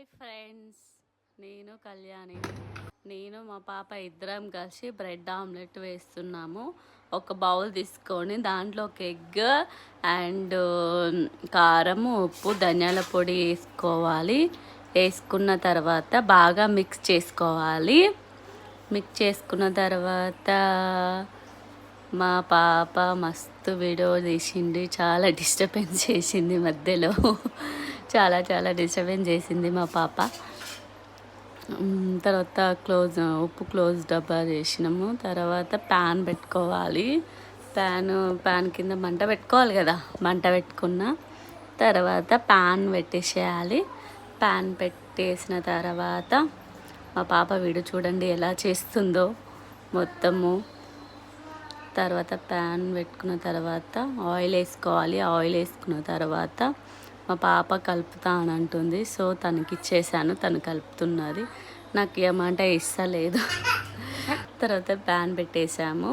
Hi friends, నేను కళ్యాణి. నేను మా పాప ఇద్దరం కలిసి బ్రెడ్ ఆమ్లెట్ వేస్తున్నాము. ఒక బౌల్ తీసుకొని దాంట్లో ఒక ఎగ్ అండ్ కారం, ఉప్పు, ధనియాల పొడి వేసుకోవాలి. వేసుకున్న తర్వాత బాగా మిక్స్ చేసుకోవాలి. మిక్స్ చేసుకున్న తర్వాత మా పాప మస్తు వీడియో తీసింది. చాలా డిస్టర్బెన్స్ చేసింది మధ్యలో. చాలా డిస్టర్బెన్స్ చేసింది మా పాప. తర్వాత ఉప్పు క్లోజ్ డబ్బా చేసినాము. తర్వాత ప్యాన్ పెట్టుకోవాలి. ప్యాన్ కింద మంట పెట్టుకోవాలి కదా. మంట పెట్టుకున్న తర్వాత ప్యాన్ పెట్టేసేయాలి. ప్యాన్ పెట్టేసిన తర్వాత మా పాప వీడియో చూడండి ఎలా చేస్తుందో మొత్తము. తర్వాత ప్యాన్ పెట్టుకున్న తర్వాత ఆయిల్ వేసుకోవాలి. ఆయిల్ వేసుకున్న తర్వాత మా పాప కలుపుతా అని అంటుంది. సో తనకి ఇచ్చేసాను, తను కలుపుతున్నది. నాకు ఏమంట ఇస్తలేదు. తర్వాత ప్యాన్ పెట్టేసాము.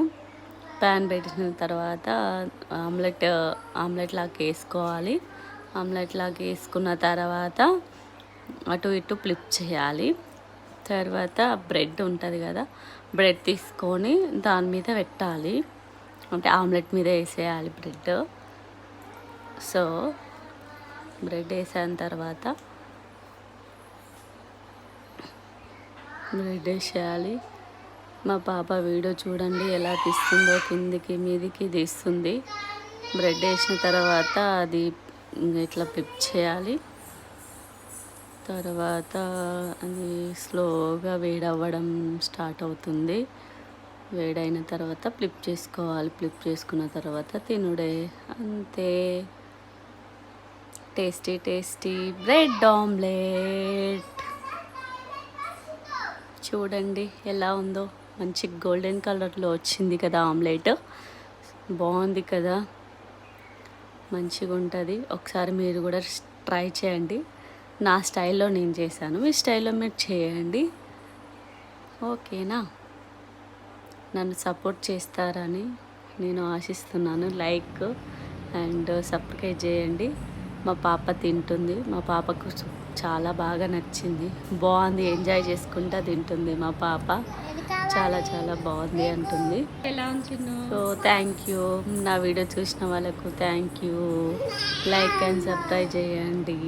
ప్యాన్ పెట్టిన తర్వాత ఆమ్లెట్ లాగా వేసుకోవాలి. ఆమ్లెట్ లాగా వేసుకున్న తర్వాత అటు ఇటు ఫ్లిప్ చేయాలి. తర్వాత బ్రెడ్ ఉంటుంది కదా, బ్రెడ్ తీసుకొని దాని మీద పెట్టాలి. అంటే ఆమ్లెట్ మీద వేసేయాలి బ్రెడ్. సో బ్రెడ్ వేసిన తర్వాత బ్రెడ్ వేసేయాలి. మా పాప వీడియో చూడండి ఎలా తీస్తుందో, కిందికి మీదికి తీస్తుంది. బ్రెడ్ వేసిన తర్వాత అది ఇట్లా ఫ్లిప్ చేయాలి. తర్వాత అది స్లోగా వేడవ్వడం స్టార్ట్ అవుతుంది. వేడైన తర్వాత ఫ్లిప్ చేసుకోవాలి. ఫ్లిప్ చేసుకున్న తర్వాత తినుడే, అంతే. టేస్టీ బ్రెడ్ ఆమ్లెట్ చూడండి ఎలా ఉందో. మంచి గోల్డెన్ కలర్లో వచ్చింది కదా ఆమ్లెట్. బాగుంది కదా, మంచిగా ఉంటుంది. ఒకసారి మీరు కూడా ట్రై చేయండి. నా స్టైల్లో నేను చేశాను, మీ స్టైల్లో మీరు చేయండి. ఓకేనా? నన్ను సపోర్ట్ చేస్తారని నేను ఆశిస్తున్నాను. లైక్ అండ్ సబ్స్క్రైబ్ చేయండి. మా పాప తింటుంది. మా పాపకు చాలా బాగా నచ్చింది. బాగుంది, ఎంజాయ్ చేసుకుంటా తింటుంది మా పాప. చాలా బాగుంది అంటుంది. ఎలా ఉంటుందో. So thank you. నా వీడియో చూసిన వాళ్ళకు thank you. Like and subscribe చేయండి.